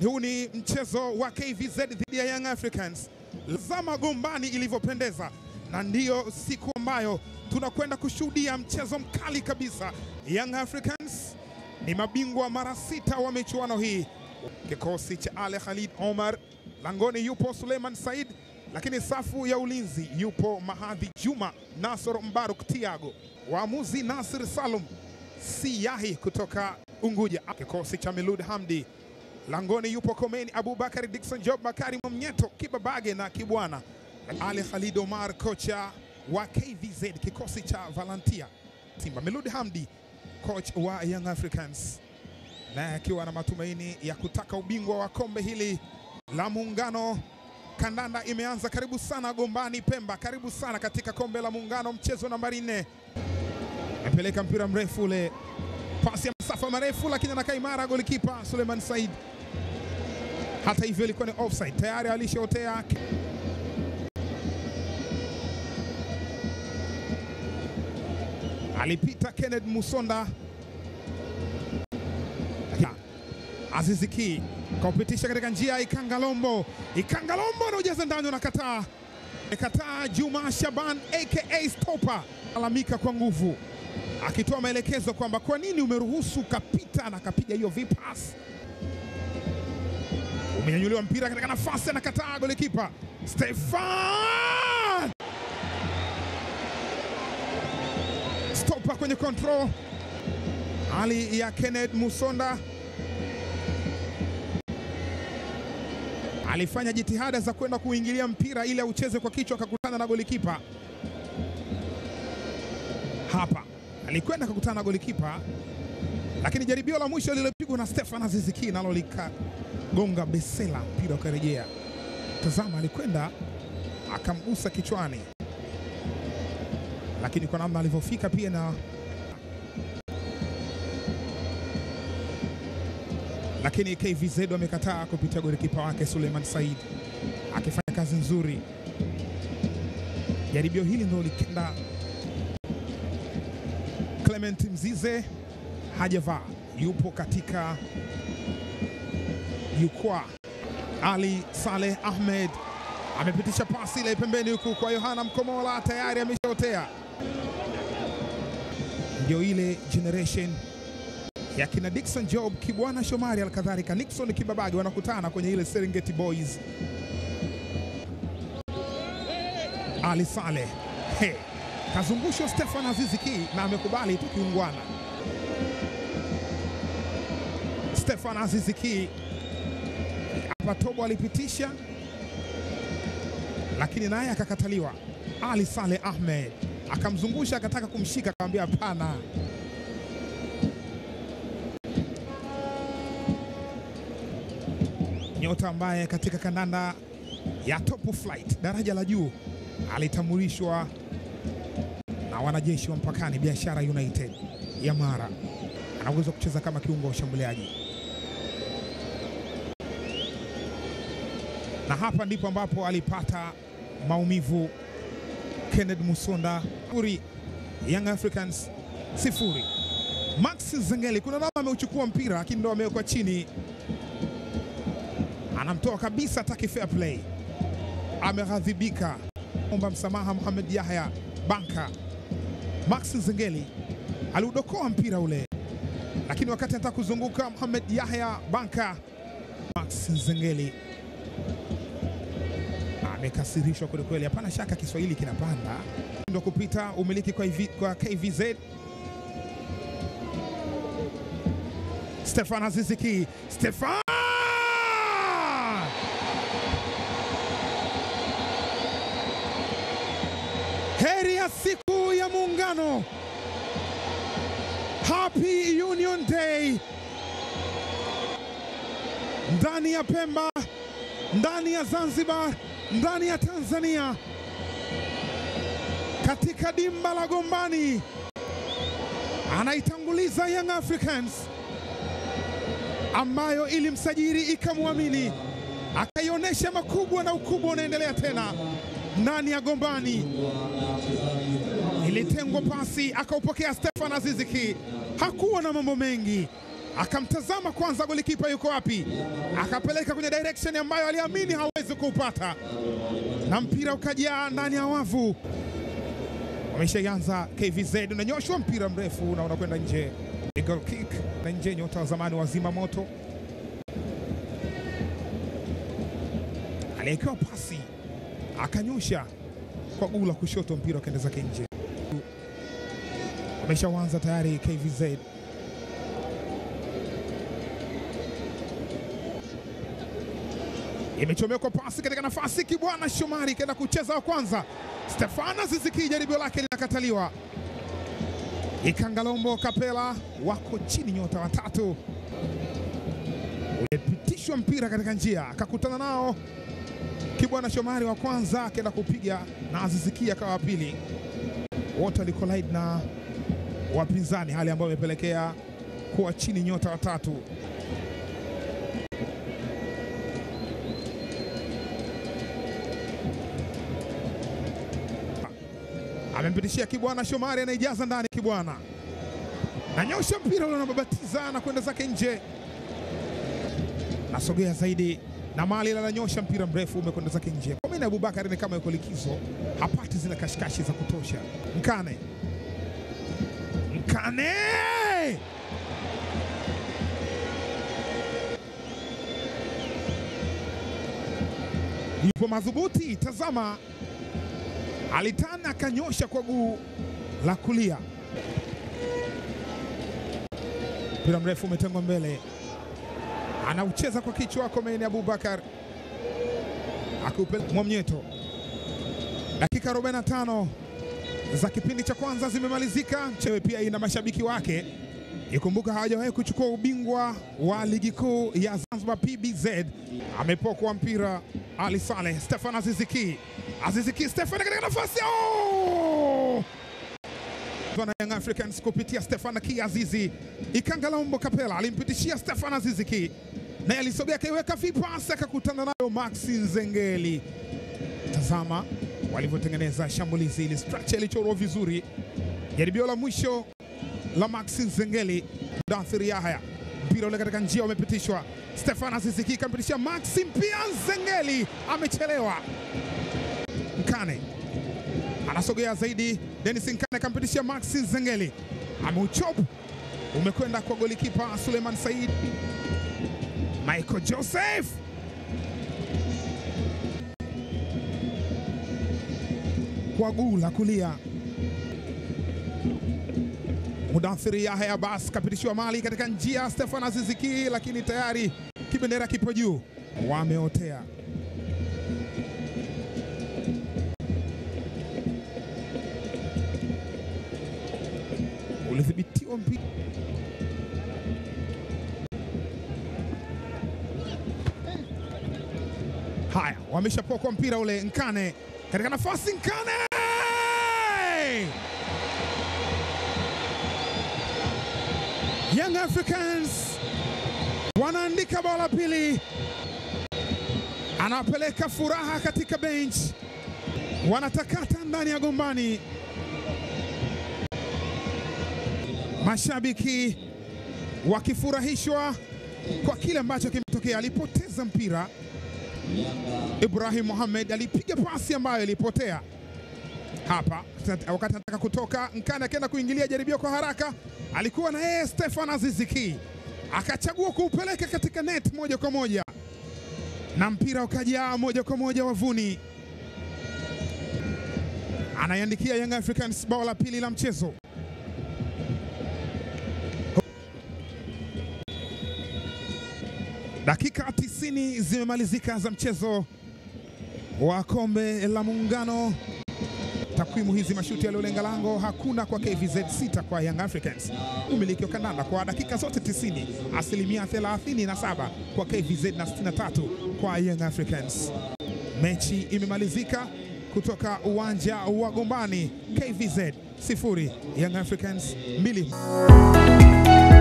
Huu ni mchezo wa KVZ dhidi ya Young Africans. Zama Gombani ilivyopendeza, na ndiyo siku ambayo tunakwenda kushuhudia mchezo mkali kabisa. Young Africans ni mabingwa mara 6 wa michuano hii. Kikosi cha Ali Khalid Omar, langoni yupo Suleiman Said, lakini safu ya ulinzi yupo Mahadhi Juma, Nasor Mbaruk Tiago, waamuzi Nasir Salum Siyahi kutoka Unguja. Kikosi cha Milud Hamdi, langoni yupo Komeni Abubakar, Dickson Job, Makari Mnyeto, Kibabage na Kibwana. Ali Khalid Omar, kocha wa KVZ, kikosi cha Valantia Simba. Milud Hamdi, coach wa Young Africans, na akiwa na matumaini ya kutaka ubingwa wa kombe hili la Muungano. Kandanda imeanza. Karibu sana Gombani Pemba, karibu sana katika kombe la Muungano, mchezo nambari 4. Amepeleka mpira mrefu ule, pasi ya masafa marefu, lakini anakaa imara golikipa Suleiman Said. Hata hivyo ilikuwa ni offside, tayari alishaotea. Alipita Kenneth Musonda, Azizi Ki kaupitisha katika njia Ikangalombo. Ikangalombo anaujaza ndani, anakataa. Kataa Juma Shaban aka Stopper, alamika kwa nguvu, akitoa maelekezo kwamba kwa nini umeruhusu kapita, na kapiga hiyo vipas. Umenyanyuliwa mpira katika nafasi, anakataa golikipa Stefan. Stopper kwenye control, hali ya Kenneth Musonda alifanya jitihada za kwenda kuingilia mpira ili aucheze kwa kichwa, akakutana na golikipa. Hapa alikwenda kukutana na golikipa, lakini jaribio la mwisho lililopigwa na Stefan Azizi Ki nalo likagonga besela, mpira ukarejea. Tazama, alikwenda akamgusa kichwani, lakini kwa namna alivyofika pia na lakini KVZ wamekataa kupitia golikipa wake Suleiman Said, akifanya kazi nzuri. Jaribio hili ndio likenda. Clement Mzize hajavaa, yupo katika jukwaa. Ali Saleh Ahmed amepitisha pasi ile pembeni huku kwa Yohana Mkomola, tayari ameshaotea. Ndio ile generation ya kina Dickson Job, Kibwana Shomari, alkadhalika Nixon Kibabage wanakutana kwenye ile Serengeti Boys. Ali Saleh kazungusho Stefan Azizi Ki na amekubali tu kiungwana. Stefan Azizi Ki hapa Tobo alipitisha, lakini naye akakataliwa. Ali Saleh Ahmed akamzungusha, akataka kumshika, akamwambia hapana. Nyota ambaye katika kandanda ya top flight, daraja la juu, alitambulishwa na wanajeshi wa mpakani Biashara United ya Mara. Anaweza kucheza kama kiungo ushambuliaji, na hapa ndipo ambapo alipata maumivu Kenneth Musonda. Young Africans 0. Max Zengeli kuna namba ameuchukua mpira, lakini ndo amewekwa chini, anamtoa kabisa, ataki fair play, ameghadhibika, omba msamaha Mohamed Yahya Banka. Max Zengeli aliudokoa mpira ule, lakini wakati anataka kuzunguka Mohamed Yahya Banka, Max Zengeli amekasirishwa kweli kweli. Hapana shaka Kiswahili kinapanda, ndio kupita umiliki kwa KVZ. Stefan Azizi Ki, Stefan heri ya siku ya Muungano, Happy Union Day, ndani ya Pemba, ndani ya Zanzibar, ndani ya Tanzania, katika dimba la Gombani. Anaitanguliza Young Africans ambayo ilimsajili ikamwamini, akaionyesha makubwa, na ukubwa unaendelea tena ndani ya Gombani. Ilitengwa pasi, akaupokea Stefan Azizi Ki, hakuwa na mambo mengi, akamtazama kwanza golikipa yuko wapi, akapeleka kwenye direction ambayo aliamini hawezi kuupata, na mpira ukajaa ndani ya wavu. Wameshaanza KVZ, unanyoshwa mpira mrefu na unakwenda nje. Goal kick na nje. Nyota wa zamani wa Zima Moto aliyekewa pasi akanyosha kwa gula kushoto, mpira ukaenda zake nje. Wameshaanza tayari KVZ. Imechomekwa pasi katika nafasi, Kibwana Shomari kaenda kucheza wa kwanza. Stefan Aziz Ki, jaribio lake linakataliwa. Ikangalombo Kapela wako chini, nyota watatu. Ulipitishwa mpira katika njia, akakutana nao Kibwana Shomari wa kwanza, akaenda kupiga na Aziz Ki akawa wa pili. Wote walikolide na wapinzani, hali ambayo imepelekea kuwa chini nyota watatu. Amempitishia Kibwana Shomari, anaijaza ndani. Kibwana nanyosha mpira ule, unababatiza na kwenda zake nje. Nasogea zaidi na mali la nanyosha mpira mrefu umekwenda zake nje. Kwa mimi Abubakar ni kama yuko likizo, hapati zile kashikashi za kutosha. Nkane yupo madhubuti, tazama, alitana akanyosha kwa guu la kulia. Mpira mrefu umetengwa mbele, anaucheza kwa kichwa Komeni Abubakar akupeleka Mwamnyeto. Dakika 45 za kipindi cha kwanza zimemalizika. Mchewe pia ina mashabiki wake. Ikumbuka hawajawahi kuchukua ubingwa wa ligi kuu ya Zanzibar PBZ. Amepokwa mpira Ali Saleh. Stefan Aziz Ki. Stefan katika nafasi. Young Africans kupitia Stefan Ki Azizi. Ikangalombo Kapela alimpitishia Stefan Aziz Ki, na alisogea kaiweka vipasi, akakutana nayo Maxi Nzengeli. Tazama walivyotengeneza shambulizi ili structure ilichorwa vizuri. Jaribio la mwisho la Maxi Nzengeli, Mudathir Yahya, mpira ule katika njia umepitishwa. Stefan Aziz Ki kampitishia Maxi, pia Nzengeli amechelewa. Nkane anasogea zaidi, Dennis Nkane kampitishia Maxi Nzengeli, ameuchop, umekwenda kwa golikipa Suleiman Said. Michael Joseph kwa guu la kulia. Mudathir Yahya bas kapitishiwa mali katika njia Stefan Aziz Ki, lakini tayari kibendera kipo juu, wameotea. Ulithibitiwa mpira. Haya, wameshapokwa mpira ule. Nkane katika nafasi, Nkane Young Africans wanaandika bao la pili, anapeleka furaha katika bench, wanatakata ndani ya Gombani. Mashabiki wakifurahishwa kwa kile ambacho kimetokea. Alipoteza mpira Ibrahim Mohamed, alipiga pasi ambayo ilipotea hapa wakati anataka kutoka. Nkane akaenda kuingilia jaribio kwa haraka, alikuwa na yeye Stefan Aziz Ki, akachagua kuupeleka katika net moja kwa moja, na mpira ukajaa moja kwa moja wavuni. Anaiandikia Young Africans bao la pili la mchezo. Dakika 90 zimemalizika za mchezo wa kombe la Muungano. Takwimu hizi, mashuti yaliyolenga lango hakuna kwa KVZ, 6 kwa Young Africans. Umiliki wa kandanda kwa dakika zote 90, asilimia 37 kwa KVZ na 63 kwa Young Africans. Mechi imemalizika kutoka uwanja wa Gombani. KVZ 0, Young Africans 2.